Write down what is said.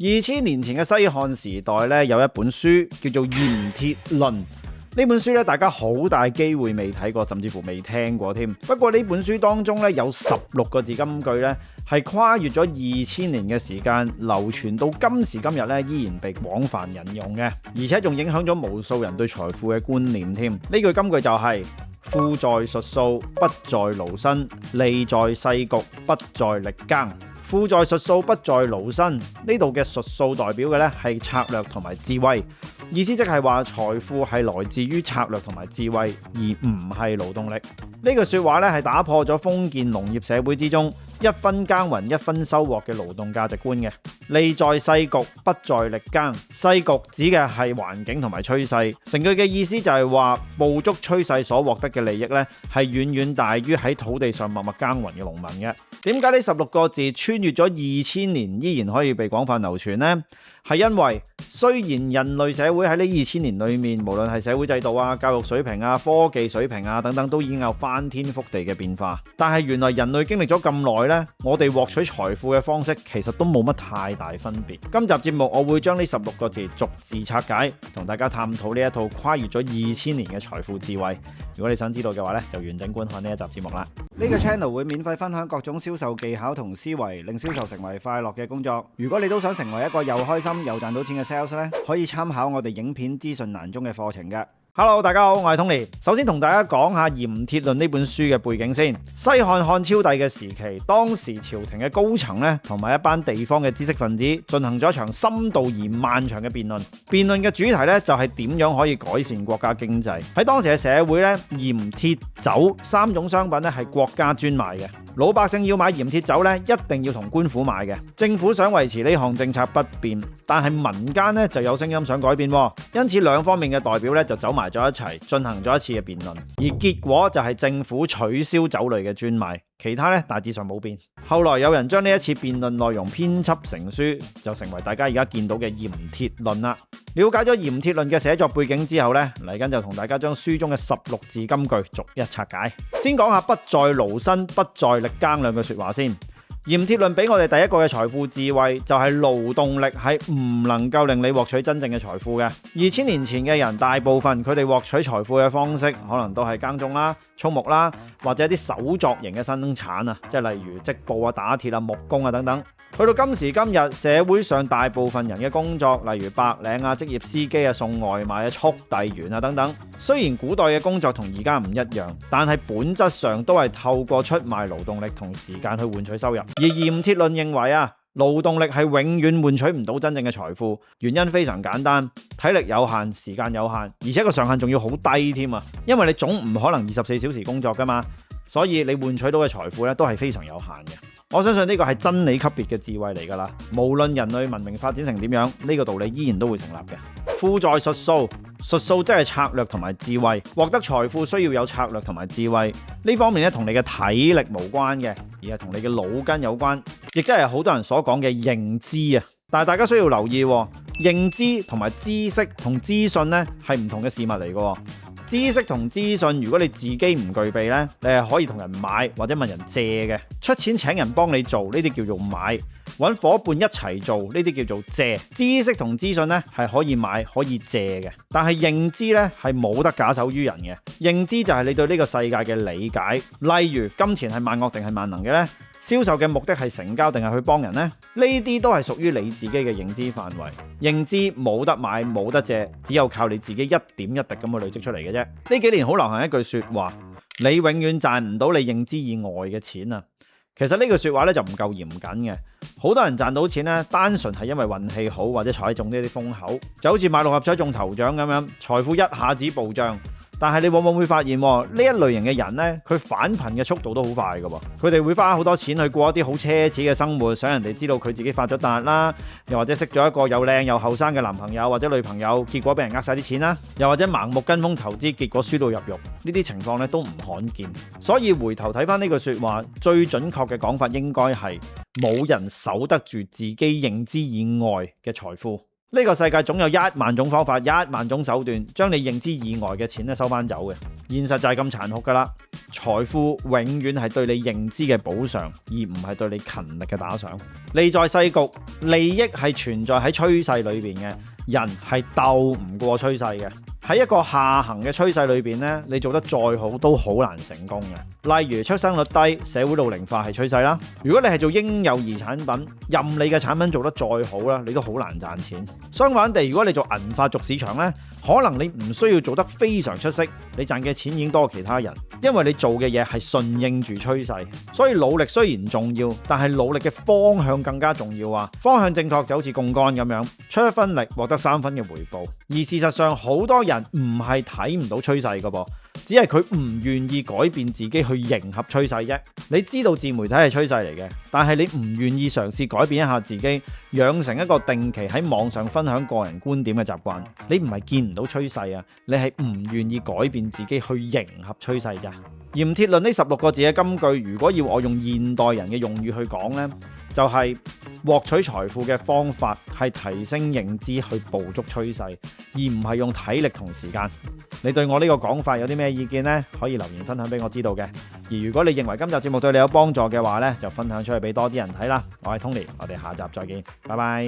2000年前嘅西漢時代咧，有一本書叫做《鹽鐵論》。呢本書咧，大家好大機會未睇過，甚至乎未聽過添。不過呢本書當中咧，有16個字金句咧，係跨越咗2000年嘅時間，流傳到今時今日咧，依然被廣泛引用嘅，而且仲影響咗無數人對財富嘅觀念添。呢句金句就係：富在術數，不在勞身；利在勢局，不在力耕。富在術數，不在勞身。呢度嘅術數代表嘅咧係策略同埋智慧，意思即係話財富係來自於策略同埋智慧，而唔係勞動力。呢句說話咧係打破咗封建農業社會之中一分耕耘一分收穫嘅勞動價值觀嘅。利在勢局，不在力耕。勢局指嘅係環境同埋趨勢，成句嘅意思就係話捕捉趨勢所獲得嘅利益咧係遠遠大於喺土地上默默耕耘嘅農民嘅。點解呢16個字穿越咗2000年依然可以被廣泛流傳呢？係因為雖然人類社會喺呢2000年裏面，無論係社會制度啊、教育水平啊、科技水平啊等等，都已經有翻天覆地嘅變化。但係原來人類經歷咗咁耐呢，我哋獲取財富嘅方式其實都冇乜太大分別。今集節目我會將呢16個字逐字拆解，同大家探討呢一套跨越咗2000年嘅財富智慧。如果你想知道嘅話呢，就完整觀看呢一集節目啦。呢個 channel 會免費分享各種銷售技巧同思維，令銷售成為快樂嘅工作。如果你都想成為一個又開心又賺到錢嘅 sales 咧，可以參考我哋影片資訊欄中嘅課程嘅。Hello， 大家好，我係 Tony。首先同大家講下《鹽鐵論》呢本書嘅背景先。西漢漢昭帝嘅時期，當時朝廷嘅高層咧，同埋一班地方嘅知識分子進行咗一場深度而漫長嘅辯論。辯論嘅主題咧就係點樣可以改善國家經濟。喺當時嘅社會咧，鹽、鐵、酒3種商品咧係國家專賣嘅。老百姓要買鹽鐵酒咧，一定要同官府買嘅。政府想維持呢項政策不變，但係民間咧就有聲音想改變，因此兩方面嘅代表咧就走埋咗一齊，進行咗一次嘅辯論。而結果就係政府取消酒類嘅專賣，其他咧大致上冇變。後來有人將呢一次辯論內容編輯成書，就成為大家而家見到嘅《鹽鐵論》啦。了解咗《鹽鐵論》嘅寫作背景之後呢，嚟緊就同大家將書中嘅16字金句逐一拆解。先講下不在勞身，不在力耕兩句說話先。《鹽鐵論》俾我哋第一個嘅財富智慧就係勞動力係唔能夠令你獲取真正嘅財富嘅。2000年前嘅人，大部分佢哋獲取財富嘅方式可能都係耕種啦、畜牧啦，或者啲手作型嘅生產啊，即係例如織布啊、打鐵啊、木工啊等等。去到今時今日，社會上大部分人嘅工作，例如白領啊、職業司機啊、送外賣啊、速遞員啊等等，雖然古代嘅工作同而家唔一樣，但係本質上都係透過出賣勞動力同時間去換取收入。而鹽鐵論認為啊，勞動力係永遠換取唔到真正嘅財富，原因非常簡單，體力有限，時間有限，而且個上限仲要好低添啊，因為你總唔可能24小時工作噶嘛，所以你換取到嘅財富咧都係非常有限嘅。我相信呢個係真理級別嘅智慧嚟㗎啦，無論人類文明發展成點樣，呢個道理依然都會成立嘅。富在術數，術數即係策略同埋智慧，獲得財富需要有策略同埋智慧。呢方面咧同你嘅體力無關嘅，而係同你嘅腦筋有關，亦即係好多人所講嘅認知啊。但係大家需要留意，認知同埋知識同資訊咧係唔同嘅事物嚟嘅。知識同資訊，如果你自己唔具備呢，你係可以同人買或者問人借嘅，出錢請人幫你做，呢啲叫做買；揾伙伴一齊做，呢啲叫做借。知識同資訊呢係可以買可以借嘅，但係認知呢係冇得假手於人嘅。認知就係你對呢個世界嘅理解，例如金錢係萬惡定係萬能嘅呢？銷售嘅目的係成交定係去幫人呢？呢啲都係屬於你自己嘅認知範圍。認知冇得買冇得借，只有靠你自己一點一滴咁去累積出嚟嘅啫。呢幾年好流行一句說話，你永遠賺唔到你認知以外嘅錢啊！其實呢句說話咧就唔夠嚴謹嘅。好多人賺到錢咧，單純係因為運氣好或者踩中呢啲風口，就好似買六合彩中頭獎咁樣，財富一下子暴漲。但係你往往會發現呢一類型嘅人呢，佢返貧嘅速度都好快㗎喎。佢哋會花好多錢去過一啲好奢侈嘅生活，想人哋知道佢自己發咗達啦，又或者識咗一個又靚又後生嘅男朋友或者女朋友，結果俾人呃晒啲錢啦，又或者盲目跟風投資，結果輸到入獄。呢啲情況咧都唔罕見。所以回頭睇翻呢句說話，最準確嘅講法應該係冇人守得住自己認知以外嘅財富。呢個世界總有1萬種方法、1萬種手段，將你認知以外嘅錢咧收翻走嘅。現實就係咁殘酷噶啦。財富永遠係對你認知嘅補償，而唔係對你勤力嘅打賞。利在世局，利益係存在喺趨勢裏邊嘅，人係鬥唔過趨勢嘅。喺一個下行嘅趨勢裏邊咧，你做得再好都好難成功嘅。例如出生率低、社會老齡化係趨勢啦。如果你係做嬰幼兒產品，任你嘅產品做得再好啦，你都好難賺錢。相反地，如果你做銀髮族市場咧，可能你唔需要做得非常出色，你賺嘅錢已經多過其他人，因為你做嘅嘢係順應住趨勢。所以努力雖然重要，但係努力嘅方向更加重要啊！方向正確就好似槓桿咁樣，出1分力獲得3分嘅回報。而事實上，好多人唔係睇唔到趨勢㗎噃，只係佢唔願意改變自己去迎合趨勢啫。你知道自媒體係趨勢嚟嘅，但係你唔願意嘗試改變一下自己，養成一個定期喺網上分享個人觀點嘅習慣。你唔係見唔到趨勢啊，你係唔願意改變自己去迎合趨勢咋。鹽鐵論呢16個字嘅金句，如果要我用現代人嘅用語去講呢，就係獲取財富嘅方法係提升認知去捕捉趨勢，而唔係用體力同時間。你對我呢個講法有啲咩意見呢？可以留言分享俾我知道嘅。而如果你認為今集節目對你有幫助嘅話呢，就分享出去俾多啲人睇啦。我係 Tony，我哋下集再見，拜拜。